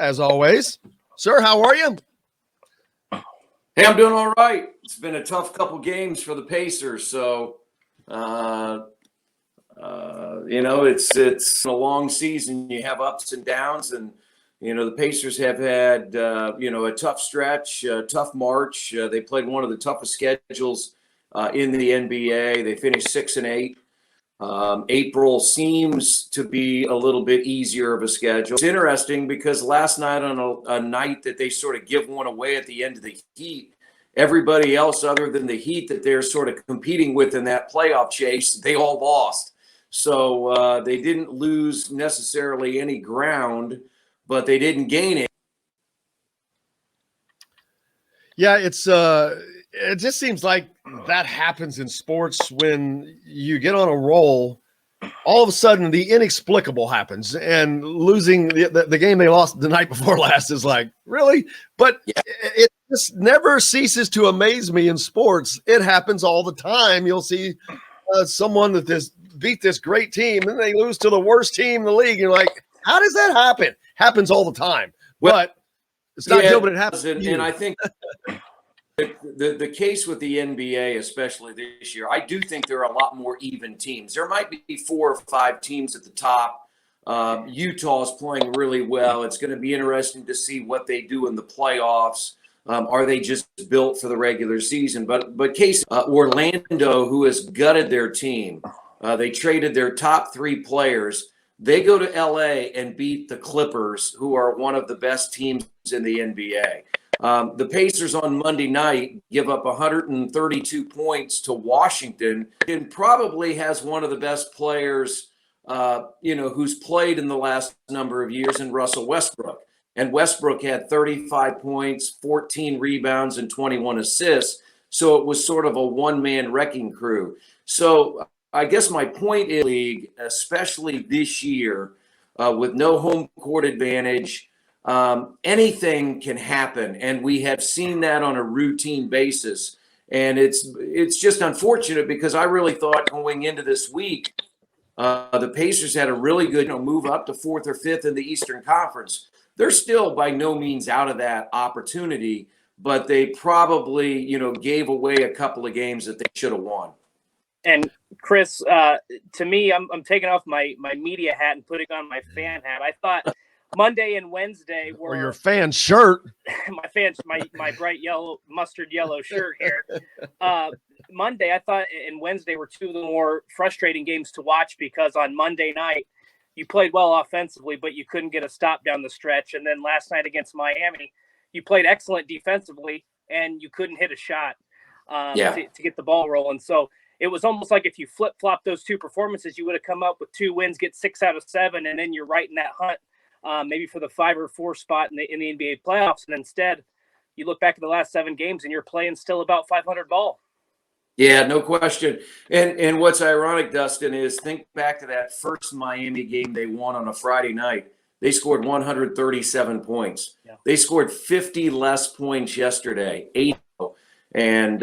as always. Sir, how are you? Hey, I'm doing all right. It's been a tough couple games for the Pacers, so it's a long season. You have ups and downs, and the Pacers have had a tough stretch, tough March. They played one of the toughest schedules in the NBA. They finished 6-8. April seems to be a little bit easier of a schedule. It's interesting because last night on a night that they sort of give one away at the end of the Heat, everybody else other than the Heat that they're sort of competing with in that playoff chase, they all lost. So they didn't lose necessarily any ground, but they didn't gain it. Yeah, it just seems like that happens in sports when you get on a roll. All of a sudden, the inexplicable happens, and losing the game they lost the night before last is like, really? But it just never ceases to amaze me in sports. It happens all the time. You'll see someone that beat this great team, and they lose to the worst team in the league. You're like, how does that happen? Happens all the time. But it's not good when it happens. And I think the case with the NBA, especially this year, I do think there are a lot more even teams. There might be 4 or 5 teams at the top. Utah's playing really well. It's going to be interesting to see what they do in the playoffs. Are they just built for the regular season? But case Orlando, who has gutted their team, they traded their top 3 players. They go to LA and beat the Clippers, who are one of the best teams in the NBA. The Pacers on Monday night give up 132 points to Washington, and probably has one of the best players, who's played in the last number of years, in Russell Westbrook. And Westbrook had 35 points, 14 rebounds, and 21 assists. So it was sort of a one-man wrecking crew. So I guess my point is, league, especially this year, with no home court advantage, anything can happen, and we have seen that on a routine basis. And it's just unfortunate because I really thought going into this week, the Pacers had a really good move up to 4th or 5th in the Eastern Conference. They're still by no means out of that opportunity, but they probably gave away a couple of games that they should have won. And Chris, to me, I'm taking off my media hat and putting on my fan hat. I thought Monday and Wednesday were your fan shirt. my bright yellow, mustard yellow shirt here. Monday, I thought, and Wednesday were 2 of the more frustrating games to watch because on Monday night you played well offensively, but you couldn't get a stop down the stretch. And then last night against Miami, you played excellent defensively and you couldn't hit a shot to get the ball rolling. So it was almost like if you flip-flop those 2 performances, you would have come up with 2 wins, get 6 out of 7, and then you're right in that hunt. Maybe for the 5 or 4 spot in the NBA playoffs. And instead, you look back at the last 7 games and you're playing still about 500 ball. Yeah, no question. And what's ironic, Dustin, is think back to that first Miami game they won on a Friday night. They scored 137 points. Yeah. They scored 50 less points yesterday, 8. And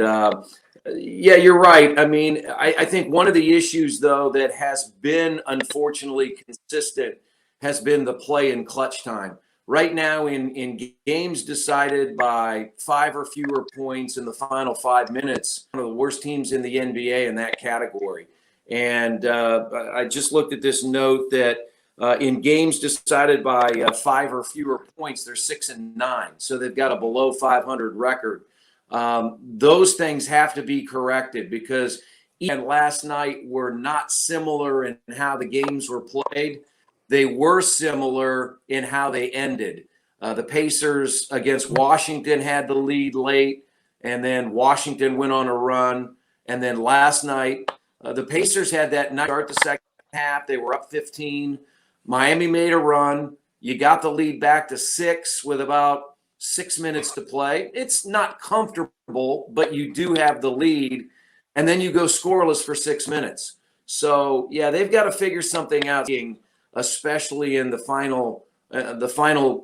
you're right. I mean, I think one of the issues, though, that has been unfortunately consistent has been the play in clutch time. Right now in games decided by 5 or fewer points in the final 5 minutes, one of the worst teams in the NBA in that category. And I just looked at this note that in games decided by 5 or fewer points, they're 6-9. So they've got a below 500 record. Those things have to be corrected because even last night were not similar in how the games were played. They were similar in how they ended. The Pacers against Washington had the lead late, and then Washington went on a run. And then last night, the Pacers had that night start the second half. They were up 15. Miami made a run. You got the lead back to 6 with about 6 minutes to play. It's not comfortable, but you do have the lead. And then you go scoreless for 6 minutes. So, yeah, they've got to figure something out, especially in the final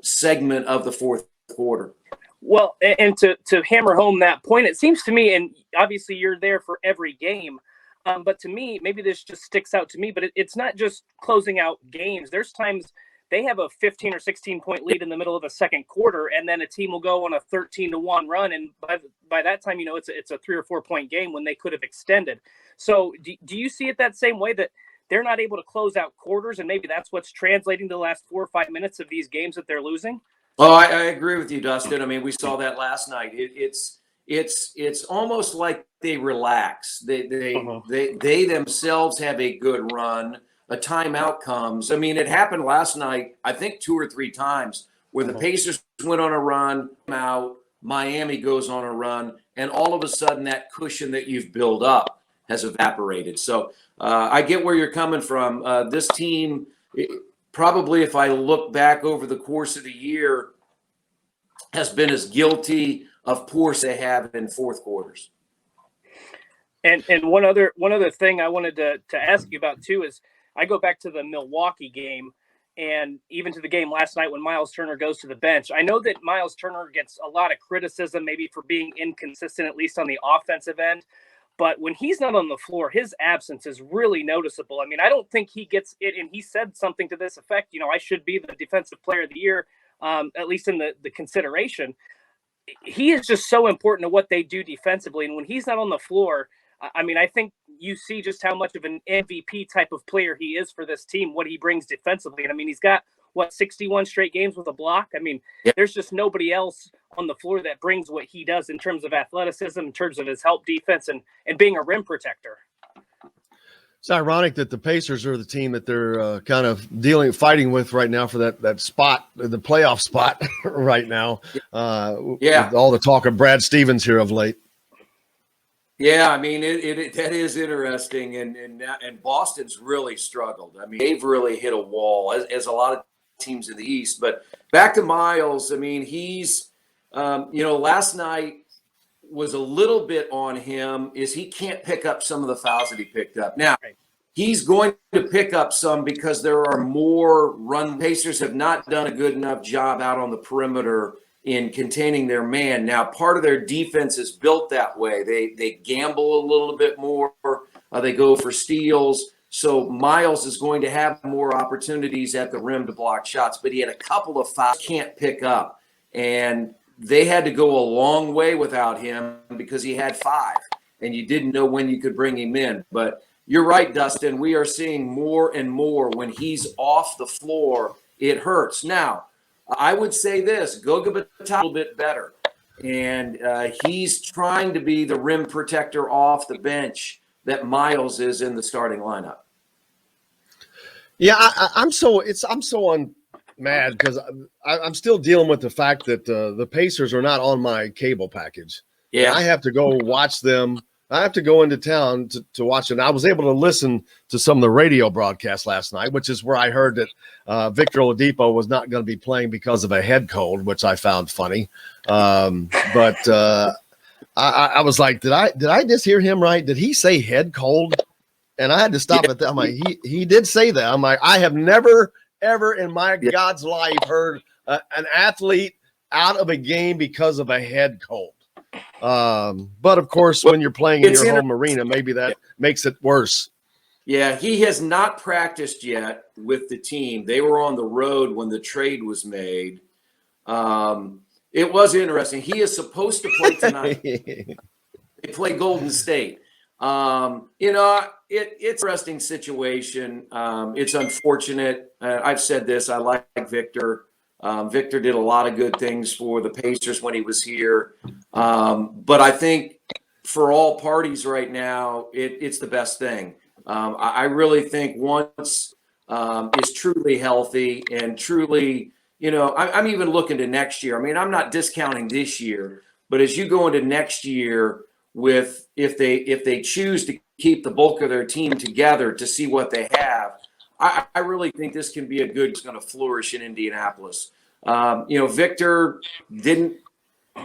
segment of the fourth quarter. Well, and to hammer home that point, it seems to me, and obviously you're there for every game, but to me, maybe this just sticks out to me, but it's not just closing out games. There's times they have a 15 or 16 point lead in the middle of the second quarter, and then a team will go on a 13-1 run, and by that time, it's a 3 or 4 point game when they could have extended. So do you see it that same way, that they're not able to close out quarters, and maybe that's what's translating to the last 4 or 5 minutes of these games that they're losing? Oh, I agree with you, Dustin. I mean, we saw that last night. It's almost like they relax. They themselves have a good run. A timeout comes. I mean, it happened last night, I think 2 or 3 times, where the Pacers went on a run, out, Miami goes on a run, and all of a sudden that cushion that you've built up has evaporated. So I get where you're coming from. This team, probably if I look back over the course of the year, has been as guilty of poor they have in fourth quarters. And one other thing I wanted to ask you about too is, I go back to the Milwaukee game and even to the game last night when Miles Turner goes to the bench. I know that Miles Turner gets a lot of criticism maybe for being inconsistent, at least on the offensive end. But when he's not on the floor, his absence is really noticeable. I mean, I don't think he gets it. And he said something to this effect, I should be the defensive player of the year, at least in the consideration. He is just so important to what they do defensively. And when he's not on the floor, I mean, I think you see just how much of an MVP type of player he is for this team, what he brings defensively. And I mean, he's got 61 straight games with a block. I mean, There's just nobody else on the floor that brings what he does in terms of athleticism, in terms of his help defense and being a rim protector. It's ironic that the Pacers are the team that they're kind of fighting with right now for that spot, the playoff spot right now. With all the talk of Brad Stevens here of late. Yeah, I mean, that is interesting, and Boston's really struggled. I mean, they've really hit a wall, as a lot of teams in the East. But back to Miles, I mean, he's, last night was a little bit on him, is he can't pick up some of the fouls that he picked up. Now, he's going to pick up some because there are more run. Pacers have not done a good enough job out on the perimeter in containing their man. Now, part of their defense is built that way. They gamble a little bit more. They go for steals. So Miles is going to have more opportunities at the rim to block shots, but he had a couple of fouls can't pick up. And they had to go a long way without him because he had 5, and you didn't know when you could bring him in. But you're right, Dustin. We are seeing more and more when he's off the floor, it hurts. Now, I would say this, Goga Bitadze a little bit better. And he's trying to be the rim protector off the bench that Miles is in the starting lineup. Yeah, I'm so mad because I'm still dealing with the fact that the Pacers are not on my cable package. Yeah, and I have to go watch them. I have to go into town to watch it. And I was able to listen to some of the radio broadcasts last night, which is where I heard that Victor Oladipo was not going to be playing because of a head cold, which I found funny. But I was like, did I just hear him right? Did he say head cold? And I had to stop at that. I'm like, he did say that. I'm like, I have never, ever in my God's life heard an athlete out of a game because of a head cold. But of course, when you're playing in your home arena, maybe that makes it worse. Yeah, he has not practiced yet with the team. They were on the road when the trade was made. It was interesting. He is supposed to play tonight. They play Golden State. It's an interesting situation. It's unfortunate. I've said this. I like Victor. Victor did a lot of good things for the Pacers when he was here. But I think for all parties right now, it's the best thing. I really think once is truly healthy and truly, I'm even looking to next year. I mean, I'm not discounting this year, but as you go into next year with if they choose to keep the bulk of their team together to see what they have, I really think this can be it's going to flourish in Indianapolis. Victor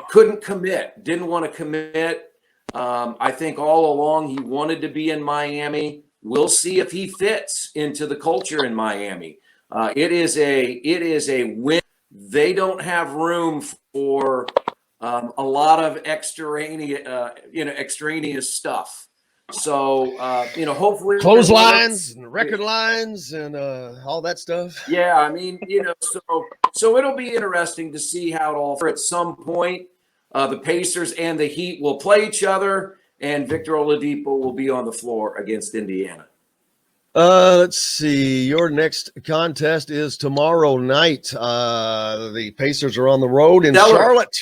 couldn't commit, didn't want to commit. I think all along he wanted to be in Miami. We'll see if he fits into the culture in Miami. It is a win. They don't have room for a lot of extraneous stuff. So, hopefully Clotheslines and record lines and all that stuff. Yeah, I mean, so it'll be interesting to see how it all. At some point, the Pacers and the Heat will play each other, and Victor Oladipo will be on the floor against Indiana. Let's see. Your next contest is tomorrow night. The Pacers are on the road in Charlotte.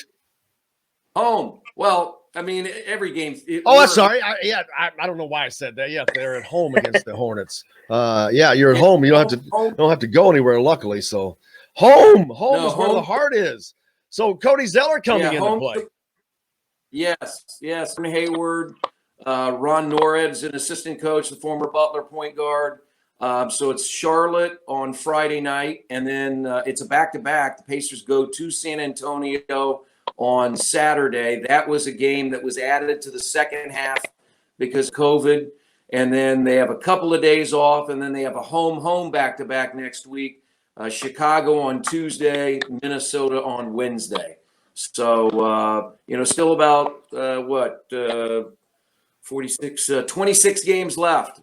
Home. Well, I mean, every game. I'm sorry. I don't know why I said that. Yeah, they're at home against the Hornets. You're at home. You don't have to go anywhere. Luckily, so home is where the heart is. So Cody Zeller coming into play. Yes. Hayward, Ron Nored's an assistant coach, the former Butler point guard. So it's Charlotte on Friday night, and then it's a back-to-back. The Pacers go to San Antonio on Saturday. That was a game that was added to the second half because of COVID. And then they have a couple of days off, and then they have a home back-to-back next week. Chicago on Tuesday, Minnesota on Wednesday. So, still about 26 games left